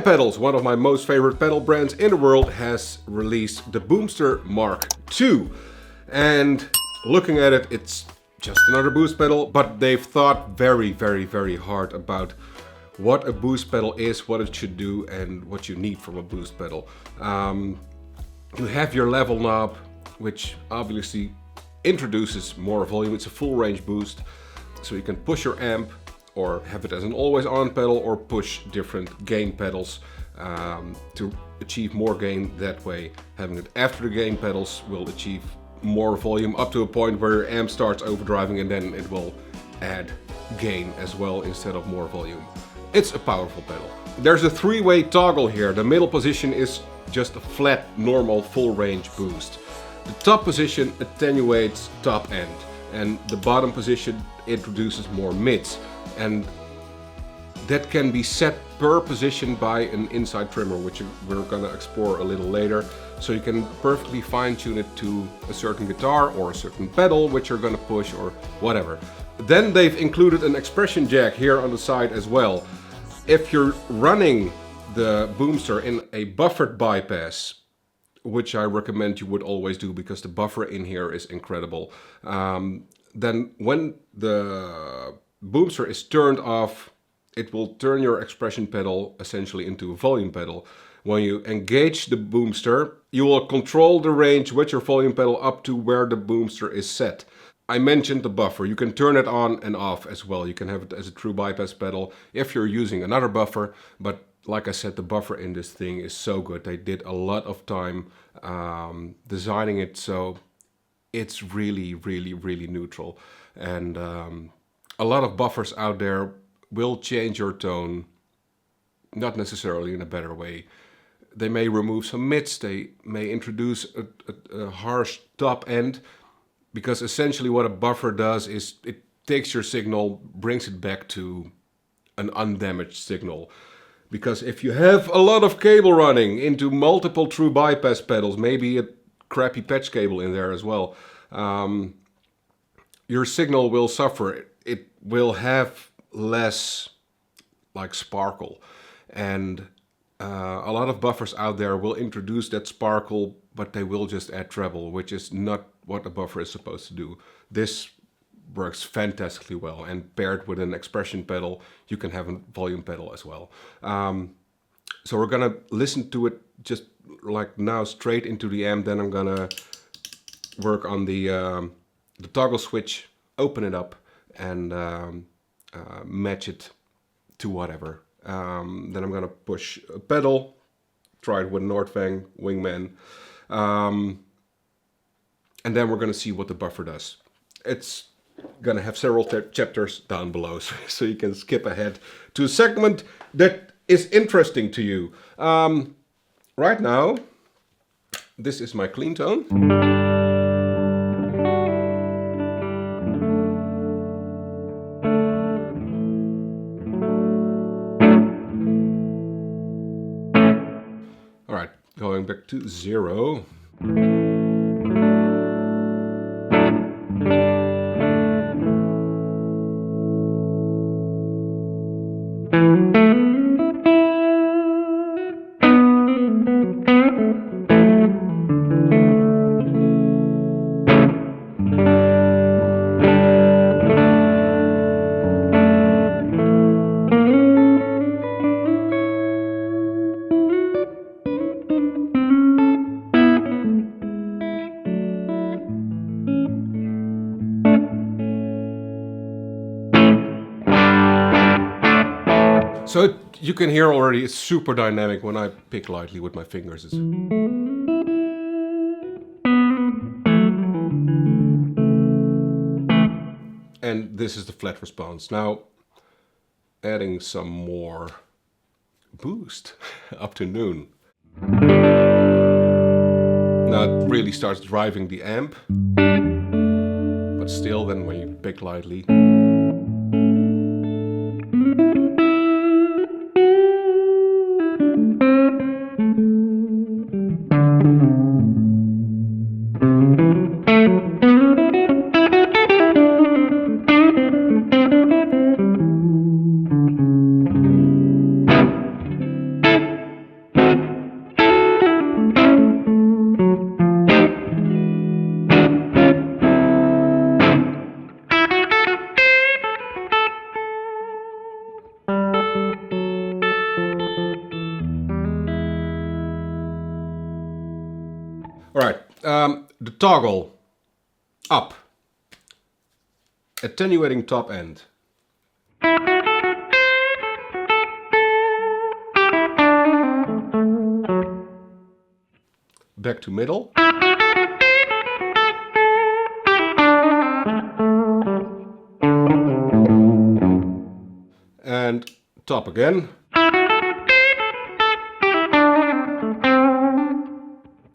pedals, one of my most favorite pedal brands in the world, has released the Boomster MK2. And looking at it, it's just another boost pedal, but they've thought very, very, very hard about what a boost pedal is, what it should do, and what you need from a boost pedal. You have your level knob, which obviously introduces more volume. It's a full range boost, so you can push your amp or have it as an always on pedal, or push different gain pedals to achieve more gain that way. Having it after the gain pedals will achieve more volume up to a point where your amp starts overdriving, and then it will add gain as well instead of more volume. It's a powerful pedal. There's a three-way toggle here. The middle position is just a flat, normal, full range boost. The top position attenuates top end, and the bottom position introduces more mids. And that can be set per position by an inside trimmer, which we're gonna explore a little later. So you can perfectly fine-tune it to a certain guitar or a certain pedal, which you're gonna push or whatever. Then they've included an expression jack here on the side as well. If you're running the Boomster in a buffered bypass, which I recommend you would always do because the buffer in here is incredible, then when the Boomster is turned off, it will turn your expression pedal essentially into a volume pedal. When you engage the Boomster, you will control the range with your volume pedal up to where the Boomster is set. I mentioned the buffer. You can turn it on and off as well. You can have it as a true bypass pedal if you're using another buffer, but like I said, the buffer in this thing is so good. They did a lot of time designing it, so it's really, really, really neutral. And a lot of buffers out there will change your tone, not necessarily in a better way. They may remove some mids, they may introduce a harsh top end, because essentially what a buffer does is it takes your signal, brings it back to an undamaged signal. Because if you have a lot of cable running into multiple true bypass pedals, maybe a crappy patch cable in there as well, your signal will suffer. It will have less like sparkle. And a lot of buffers out there will introduce that sparkle, but they will just add treble, which is not what a buffer is supposed to do. This works fantastically well, and paired with an expression pedal, you can have a volume pedal as well. So we're gonna listen to it just like now straight into the amp, then I'm gonna work on the toggle switch, open it up, and match it to whatever. Then I'm gonna push a pedal, try it with Nordfang, Wingman, and then we're gonna see what the buffer does. It's gonna have several chapters down below, so you can skip ahead to a segment that is interesting to you. Right now, this is my clean tone. All right, going back to 0. So you can hear already it's super dynamic when I pick lightly with my fingers. And this is the flat response. Now, adding some more boost up to noon. Now it really starts driving the amp, but still then when you pick lightly, toggle up, attenuating top end. Back to middle. And top again.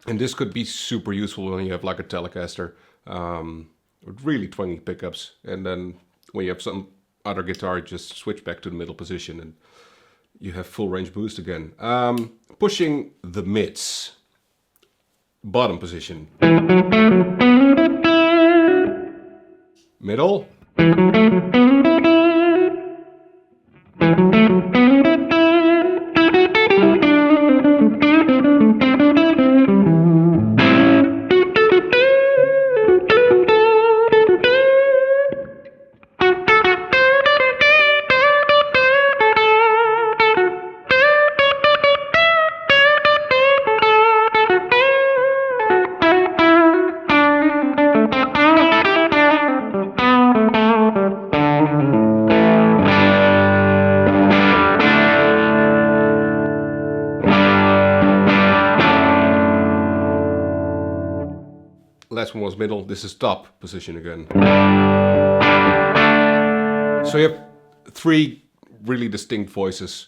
And this could be super useful when you have like a Telecaster with really twangy pickups. And then when you have some other guitar, just switch back to the middle position and you have full range boost again. Pushing the mids. Bottom position. Middle. Last one was middle, this is top position again. So you have three really distinct voices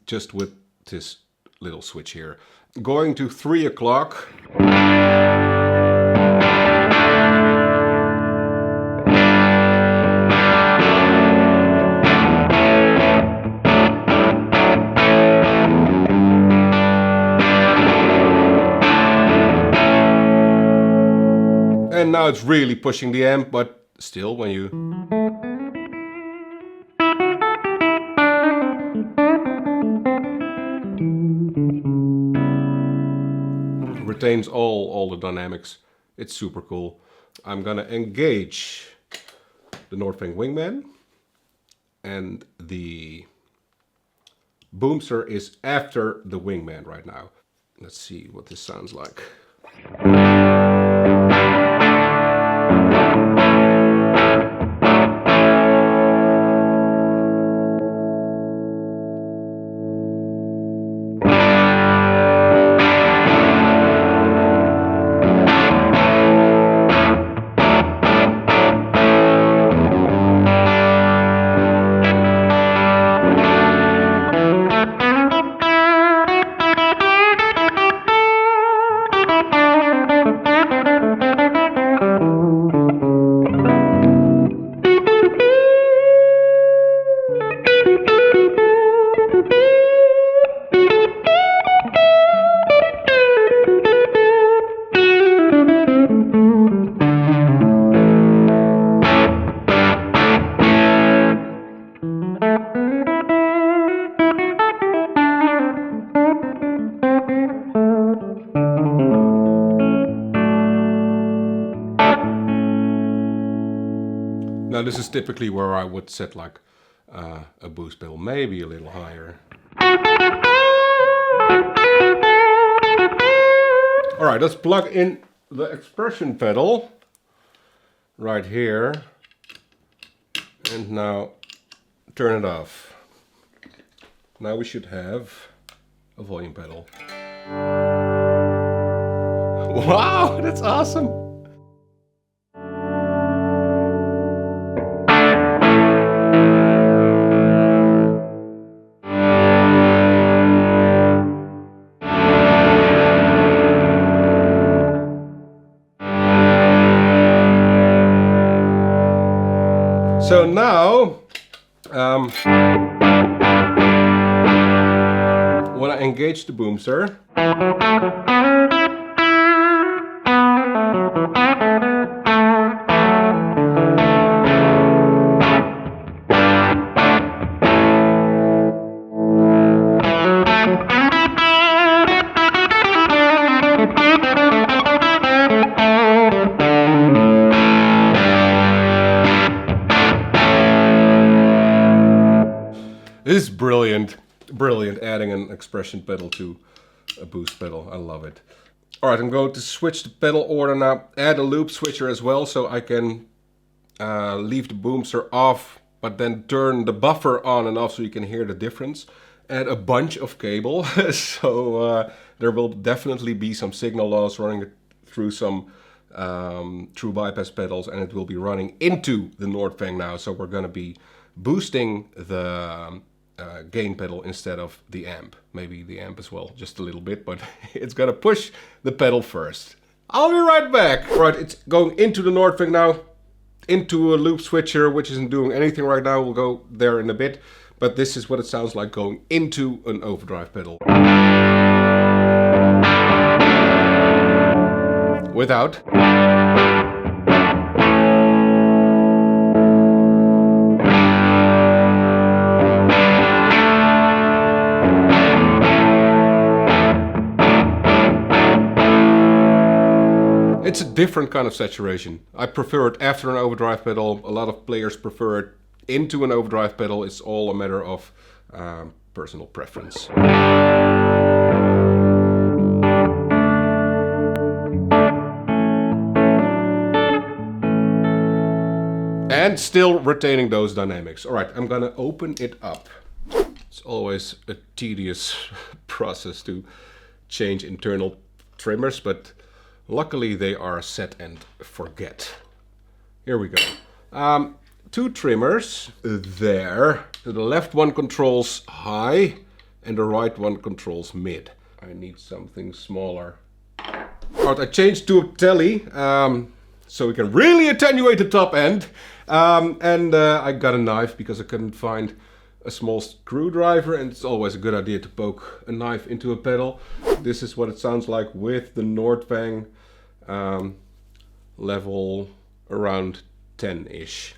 just with this little switch here. Going to 3 o'clock. And now it's really pushing the amp, but still when you... retains all the dynamics. It's super cool. I'm gonna engage the Northwing Wingman. And the Boomster is after the Wingman right now. Let's see what this sounds like. Now this is typically where I would set like a boost pedal, maybe a little higher. Alright, let's plug in the expression pedal right here. And now turn it off. Now we should have a volume pedal. Wow, that's awesome! So now, when I engage the Boomster, this is brilliant, brilliant adding an expression pedal to a boost pedal. I love it. Alright, I'm going to switch the pedal order now, add a loop switcher as well, so I can leave the Boomster off, but then turn the buffer on and off so you can hear the difference. Add a bunch of cable, so there will definitely be some signal loss running through some true bypass pedals, and it will be running into the Nordfang now, so we're going to be boosting the gain pedal instead of the amp. Maybe the amp as well, just a little bit, but it's going to push the pedal first. I'll be right back. Right, it's going into the Nordfang now, into a loop switcher, which isn't doing anything right now. We'll go there in a bit, but this is what it sounds like going into an overdrive pedal. Without. It's a different kind of saturation. I prefer it after an overdrive pedal. A lot of players prefer it into an overdrive pedal. It's all a matter of personal preference. And still retaining those dynamics. Alright, I'm gonna open it up. It's always a tedious process to change internal trimmers, but luckily they are set and forget. Here we go. Two trimmers there. So the left one controls high and the right one controls mid. I need something smaller. Alright, I changed to a telly so we can really attenuate the top end. I got a knife because I couldn't find a small screwdriver, and it's always a good idea to poke a knife into a pedal. This is what it sounds like with the Nordfang level around 10-ish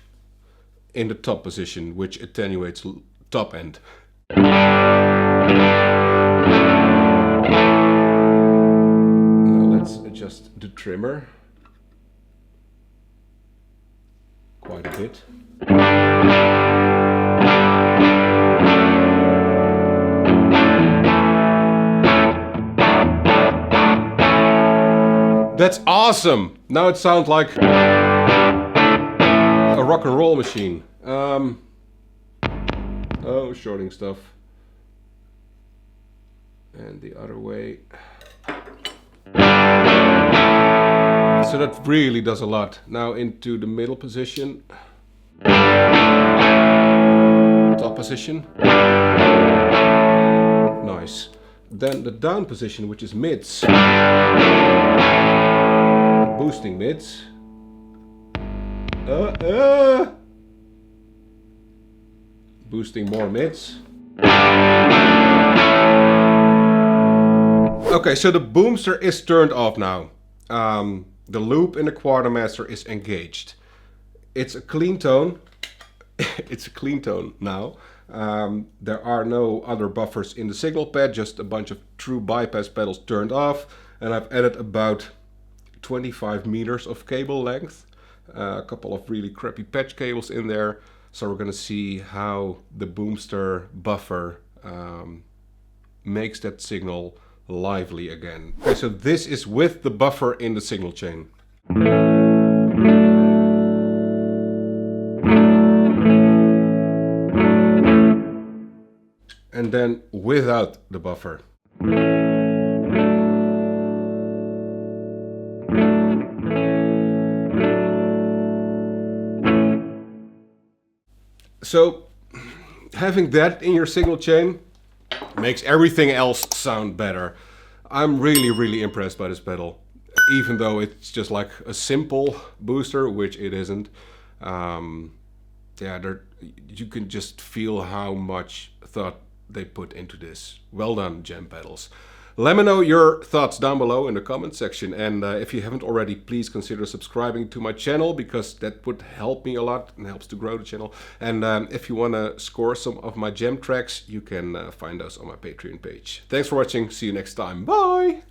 in the top position, which attenuates top end. Now let's adjust the trimmer quite a bit. That's awesome! Now it sounds like a rock and roll machine. Oh, shorting stuff. And the other way. So that really does a lot. Now into the middle position. Top position. Nice. Then the down position, which is mids. Boosting mids. Boosting more mids. Okay, so the Boomster is turned off now. The loop in the Quartermaster is engaged. It's a clean tone. It's a clean tone now. There are no other buffers in the signal pad, just a bunch of true bypass pedals turned off. And I've added about 25 meters of cable length. A couple of really crappy patch cables in there. So we're gonna see how the Boomster buffer makes that signal lively again. Okay, so this is with the buffer in the signal chain. And then without the buffer. So having that in your signal chain makes everything else sound better. I'm really impressed by this pedal, even though it's just like a simple booster, which it isn't. Yeah, you can just feel how much thought they put into this. Well done, Gem Pedals. Let me know your thoughts down below in the comment section, and if you haven't already, please consider subscribing to my channel, because that would help me a lot and helps to grow the channel. And if you want to score some of my gem tracks, you can find those on my Patreon page. Thanks for watching, see you next time, bye!